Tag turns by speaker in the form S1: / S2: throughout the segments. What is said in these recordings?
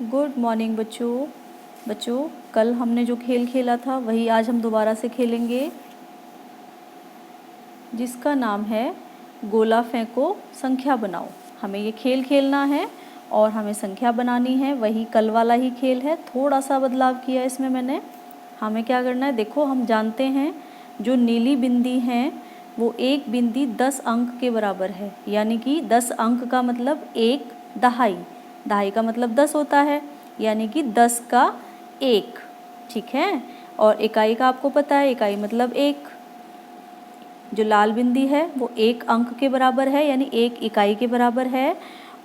S1: Good morning बच्चों कल हमने जो खेल खेला था वही आज हम दोबारा से खेलेंगे, जिसका नाम है गोला फेंको संख्या बनाओ। हमें ये खेल खेलना है और हमें संख्या बनानी है। वही कल वाला ही खेल है, थोड़ा सा बदलाव किया इसमें मैंने। हमें क्या करना है, देखो हम जानते हैं जो नीली बिंदी हैं वो एक बिंदी 10 अंक के बराबर है, यानी कि 10 अंक का मतलब एक दहाई, दहाई का मतलब 10 होता है, यानी कि 10 का 1, ठीक है। और इकाई का आपको पता है, इकाई मतलब 1। जो लाल बिंदी है वो 1 अंक के बराबर है, यानी 1 इकाई के बराबर है।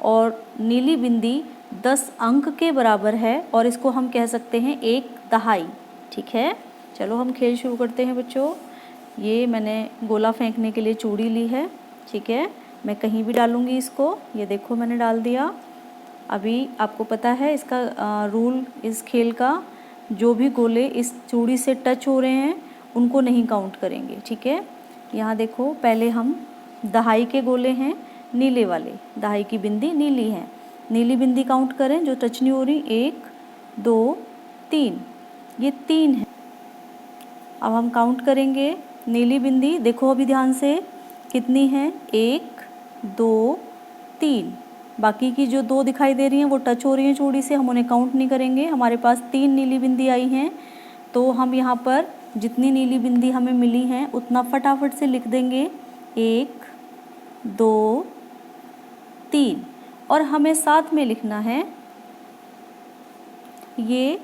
S1: और नीली बिंदी 10 अंक के बराबर है, और इसको हम कह सकते हैं 1 दहाई, ठीक है। चलो हम खेल शुरू करते हैं बच्चों। ये मैंने गोला फेंकने के लिए चूड़ी ली है, ठीक है। मैं कहीं भी डालूंगी इसको, ये देखो मैंने डाल दिया। अभी आपको पता है इसका रूल इस खेल का, जो भी गोले इस चूड़ी से टच हो रहे हैं उनको नहीं काउंट करेंगे, ठीक है। यहाँ देखो पहले हम दहाई के गोले हैं, नीले वाले, दहाई की बिंदी नीली है, नीली बिंदी काउंट करें जो टच नहीं हो रही। 1 2 3, ये 3 है। अब हम काउंट करेंगे नीली बिंदी, देखो अभी ध्यान से कितनी है, 1 2 3। बाकी की जो 2 दिखाई दे रही हैं वो टच हो रही हैं चूड़ी से, हम उन्हें काउंट नहीं करेंगे। हमारे पास 3 नीली बिंदी आई हैं, तो हम यहाँ पर जितनी नीली बिंदी हमें मिली हैं उतना फटाफट से लिख देंगे, 1 2 3। और हमें साथ में लिखना है ये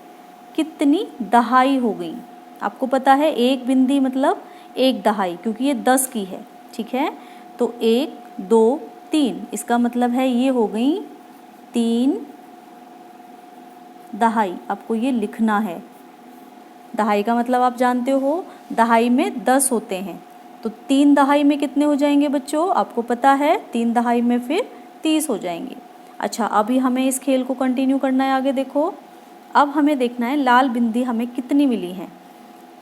S1: कितनी दहाई हो गई। आपको पता है एक बिंदी मतलब 1 दहाई, क्योंकि ये 10 की है, ठीक है। तो 1 2 3, इसका मतलब है ये हो गई 3 दहाई। आपको ये लिखना है। दहाई का मतलब आप जानते हो, दहाई में 10 होते हैं, तो 3 दहाई में कितने हो जाएंगे बच्चों, आपको पता है 3 दहाई में फिर 30 हो जाएंगे। अच्छा, अभी हमें इस खेल को कंटिन्यू करना है आगे। देखो अब हमें देखना है लाल बिंदी हमें कितनी मिली हैं,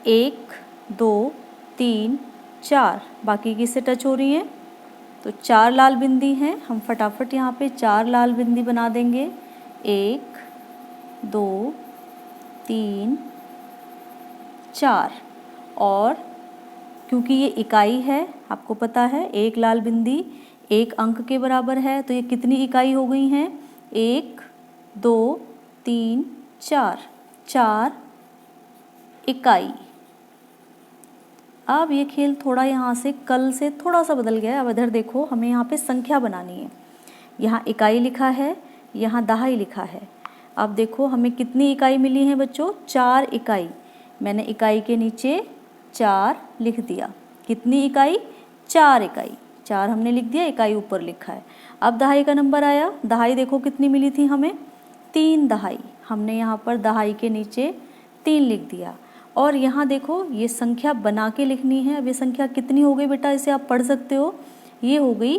S1: 1 2 3 4, बाकी किससे टच हो रही हैं, तो 4 लाल बिंदी हैं। हम फटाफट यहाँ पे 4 लाल बिंदी बना देंगे, 1 2 3 4। और क्योंकि ये इकाई है, आपको पता है एक लाल बिंदी 1 अंक के बराबर है, तो ये कितनी इकाई हो गई हैं, 1 2 3 4, 4 इकाई। अब ये खेल थोड़ा यहाँ से कल से थोड़ा सा बदल गया है। अब इधर देखो, हमें यहाँ पे संख्या बनानी है। यहाँ इकाई लिखा है, यहाँ दहाई लिखा है। अब देखो हमें कितनी इकाई मिली है बच्चों, 4 इकाई। मैंने इकाई के नीचे 4 लिख दिया। कितनी इकाई, 4 इकाई, 4 हमने लिख दिया, इकाई ऊपर लिखा है। अब दहाई का नंबर आया, दहाई देखो कितनी मिली थी हमें, 3 दहाई। हमने यहाँ पर दहाई के नीचे 3 लिख दिया। और यहाँ देखो ये संख्या बना के लिखनी है। अब ये संख्या कितनी हो गई बेटा, इसे आप पढ़ सकते हो, ये हो गई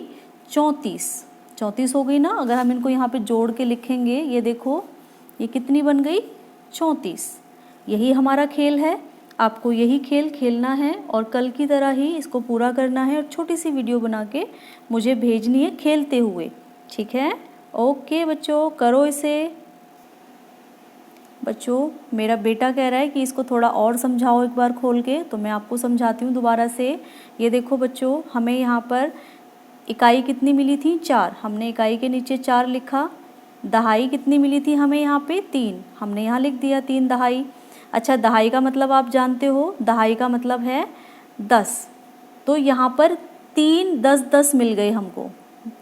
S1: 34। 34 हो गई ना। अगर हम इनको यहाँ पे जोड़ के लिखेंगे, ये देखो ये कितनी बन गई, 34। यही हमारा खेल है, आपको यही खेल खेलना है और कल की तरह ही इसको पूरा करना है, और छोटी सी वीडियो बना के मुझे भेजनी है खेलते हुए, ठीक है। ओके बच्चों, करो इसे। बच्चों मेरा बेटा कह रहा है कि इसको थोड़ा और समझाओ एक बार खोल के, तो मैं आपको समझाती हूँ दोबारा से। ये देखो बच्चों, हमें यहाँ पर इकाई कितनी मिली थी, 4। हमने इकाई के नीचे 4 लिखा। दहाई कितनी मिली थी हमें यहाँ पे, 3। हमने यहाँ लिख दिया 3 दहाई। अच्छा, दहाई का मतलब आप जानते हो, दहाई का मतलब है 10। तो यहाँ पर 3 10 10 मिल गए हमको,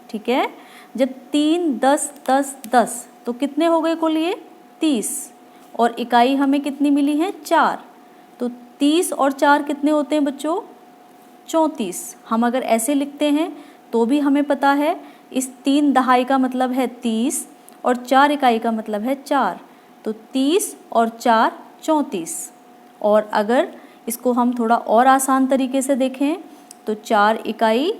S1: ठीक है। जब 3 10 10 10, तो कितने हो गए कुल, ये 30। और इकाई हमें कितनी मिली है, 4। तो 30 और 4 कितने होते हैं बच्चों, 34। हम अगर ऐसे लिखते हैं तो भी हमें पता है इस 3 दहाई का मतलब है 30 और 4 इकाई का मतलब है 4। तो 30 और 4 34। और अगर इसको हम थोड़ा और आसान तरीके से देखें तो 4 इकाई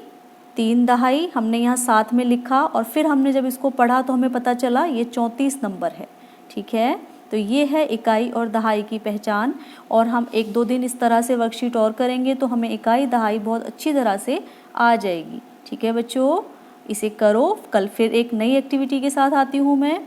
S1: 3 दहाई हमने यहाँ साथ में लिखा, और फिर हमने जब इसको पढ़ा तो हमें पता चला ये 34 नंबर है, ठीक है। तो ये है इकाई और दहाई की पहचान। और हम 1-2 दिन इस तरह से वर्कशीट और करेंगे तो हमें इकाई दहाई बहुत अच्छी तरह से आ जाएगी, ठीक है बच्चों। इसे करो, कल फिर एक नई एक्टिविटी के साथ आती हूँ मैं।